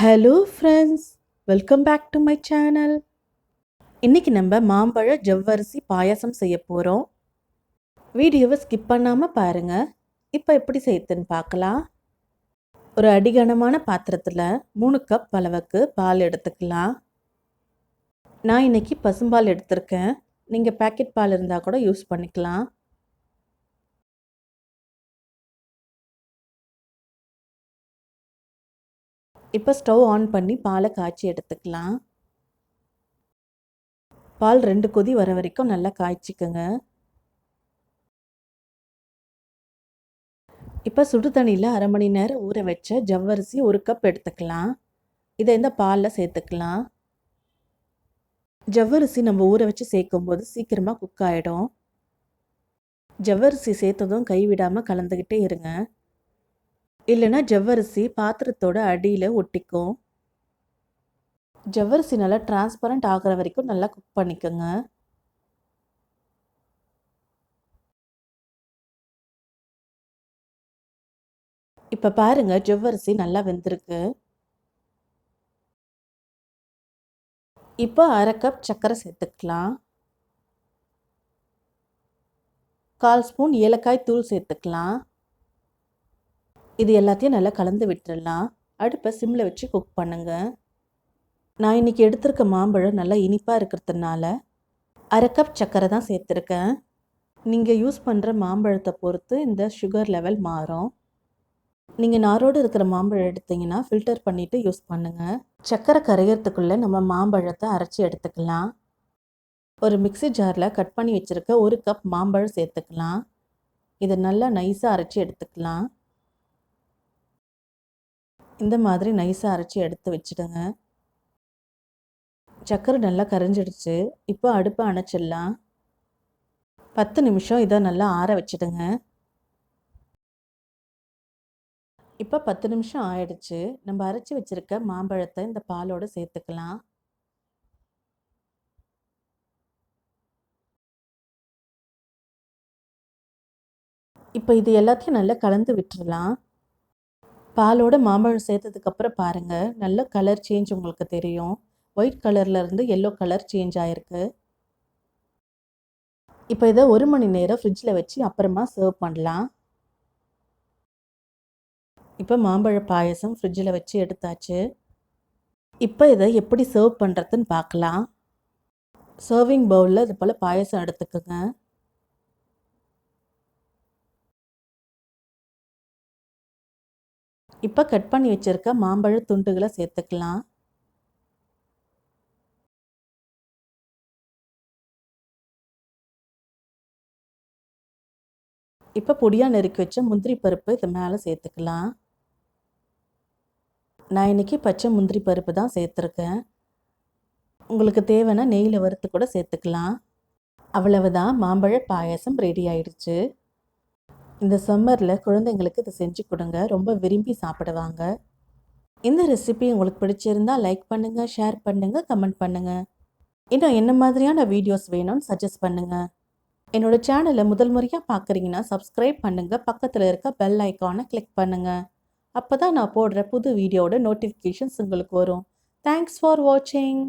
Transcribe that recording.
Hello friends, welcome back to my channel. இன்றைக்கி நம்ம மாம்பழ ஜவ்வரிசி பாயாசம் செய்ய போகிறோம். வீடியோவை ஸ்கிப் பண்ணாமல் பாருங்கள். இப்போ எப்படி செய்யுதுன்னு பார்க்கலாம். ஒரு அடிகனமான பாத்திரத்தில் 3 கப் அளவுக்கு பால் எடுத்துக்கலாம். நான் இன்றைக்கி பசும்பால் எடுத்திருக்கேன். நீங்கள் பேக்கெட் பால் இருந்தால் கூட யூஸ் பண்ணிக்கலாம். இப்போ ஸ்டவ் ஆன் பண்ணி பாலை காய்ச்சி எடுத்துக்கலாம். பால் 2 கொதி வர வரைக்கும் நல்லா காய்ச்சிக்கோங்க. இப்போ சுடு தண்ணியில் 1/2 மணி நேரம் ஊற வச்ச ஜவ்வரிசி 1 கப் எடுத்துக்கலாம். இதை இந்த பாலில் சேர்த்துக்கலாம். ஜவ்வரிசி நம்ம ஊற வச்சு சேர்க்கும்போது சீக்கிரமாக குக் ஆகிடும். ஜவ்வரிசி சேர்த்ததும் கைவிடாமல் கலந்துக்கிட்டே இருங்க. இல்லைன்னா ஜவ்வரிசி பாத்திரத்தோட அடியில் ஒட்டிக்கும். ஜவ்வரிசி நல்லா டிரான்ஸ்பரண்ட் ஆகிற வரைக்கும் நல்லா குக் பண்ணிக்கோங்க. இப்போ பாருங்க, ஜவ்வரிசி நல்லா வெந்திருக்கு. இப்போ 1/2 கப் சர்க்கரை சேர்த்துக்கலாம். 1/4 ஸ்பூன் ஏலக்காய் தூள் சேர்த்துக்கலாம். இது எல்லாத்தையும் நல்லா கலந்து விட்டுடலாம். அடுப்பை சிம்மில் வச்சு குக் பண்ணுங்க. நான் இன்றைக்கி எடுத்திருக்க மாம்பழம் நல்லா இனிப்பாக இருக்கிறதுனால 1/2 கப் சர்க்கரை தான் சேர்த்துருக்கேன். நீங்கள் யூஸ் பண்ணுற மாம்பழத்தை பொறுத்து இந்த சுகர் லெவல் மாறும். நீங்கள் நாரோடு இருக்கிற மாம்பழம் எடுத்திங்கன்னா ஃபில்டர் பண்ணிவிட்டு யூஸ் பண்ணுங்கள். சர்க்கரை கரையிறதுக்குள்ளே நம்ம மாம்பழத்தை அரைச்சி எடுத்துக்கலாம். ஒரு மிக்ஸி ஜாரில் கட் பண்ணி வச்சுருக்க 1 கப் மாம்பழம் சேர்த்துக்கலாம். இதை நல்லா நைஸாக அரைச்சி எடுத்துக்கலாம். இந்த மாதிரி நைஸாக அரைச்சி எடுத்து வச்சுடுங்க. சர்க்கரை நல்லா கரைஞ்சிடுச்சு. இப்போ அடுப்பை அணைச்சிடலாம். 10 நிமிஷம் இதை நல்லா ஆற வச்சுடுங்க. இப்போ 10 நிமிஷம் ஆயிடுச்சு. நம்ம அரைச்சி வச்சுருக்க மாம்பழத்தை இந்த பாலோடு சேர்த்துக்கலாம். இப்போ இது எல்லாத்தையும் நல்லா கலந்து விட்டுடலாம். பாலோட மாம்பழம் சேர்த்ததுக்கப்புறம் பாருங்கள், நல்ல கலர் சேஞ்ச் உங்களுக்கு தெரியும். ஒயிட் கலர்லேருந்து எல்லோ கலர் சேஞ்ச் ஆகிருக்கு. இப்போ இதை 1 மணி நேரம் ஃப்ரிட்ஜில் வச்சு அப்புறமா சர்வ் பண்ணலாம். இப்போ மாம்பழ பாயசம் ஃப்ரிட்ஜில் வச்சு எடுத்தாச்சு. இப்போ இதை எப்படி சர்வ் பண்ணுறதுன்னு பார்க்கலாம். சர்விங் பவுலில் இது போல் பாயசம் எடுத்துக்கோங்க. இப்போ கட் பண்ணி வச்சுருக்க மாம்பழ துண்டுகளை சேர்த்துக்கலாம். இப்போ பொடியாக நறுக்கி வச்ச முந்திரி பருப்பு இது மேலே சேர்த்துக்கலாம். நான் இன்றைக்கி பச்சை முந்திரி பருப்பு தான் சேர்த்துருக்கேன். உங்களுக்கு தேவைன்னா நெய்யில் வறுத்து கூட சேர்த்துக்கலாம். அவ்வளவுதான், மாம்பழ பாயசம் ரெடி ஆயிடுச்சு. இந்த சம்மரில் குழந்தைங்களுக்கு இதை செஞ்சு கொடுங்க, ரொம்ப விரும்பி சாப்பிடுவாங்க. இந்த ரெசிபி உங்களுக்கு பிடிச்சிருந்தா லைக் பண்ணுங்கள், ஷேர் பண்ணுங்கள், கமெண்ட் பண்ணுங்கள். இன்னும் என்ன மாதிரியான வீடியோஸ் வேணும்னு சஜஸ்ட் பண்ணுங்கள். என்னோடய சேனலை முதல் முறையாக பார்க்குறீங்கன்னா சப்ஸ்கிரைப் பண்ணுங்கள். பக்கத்தில் இருக்க பெல் ஐக்கானை கிளிக் பண்ணுங்கள். அப்போ தான் நான் போடுற புது வீடியோட நோட்டிஃபிகேஷன்ஸ் உங்களுக்கு வரும். தேங்க்ஸ் ஃபார் வாட்சிங்.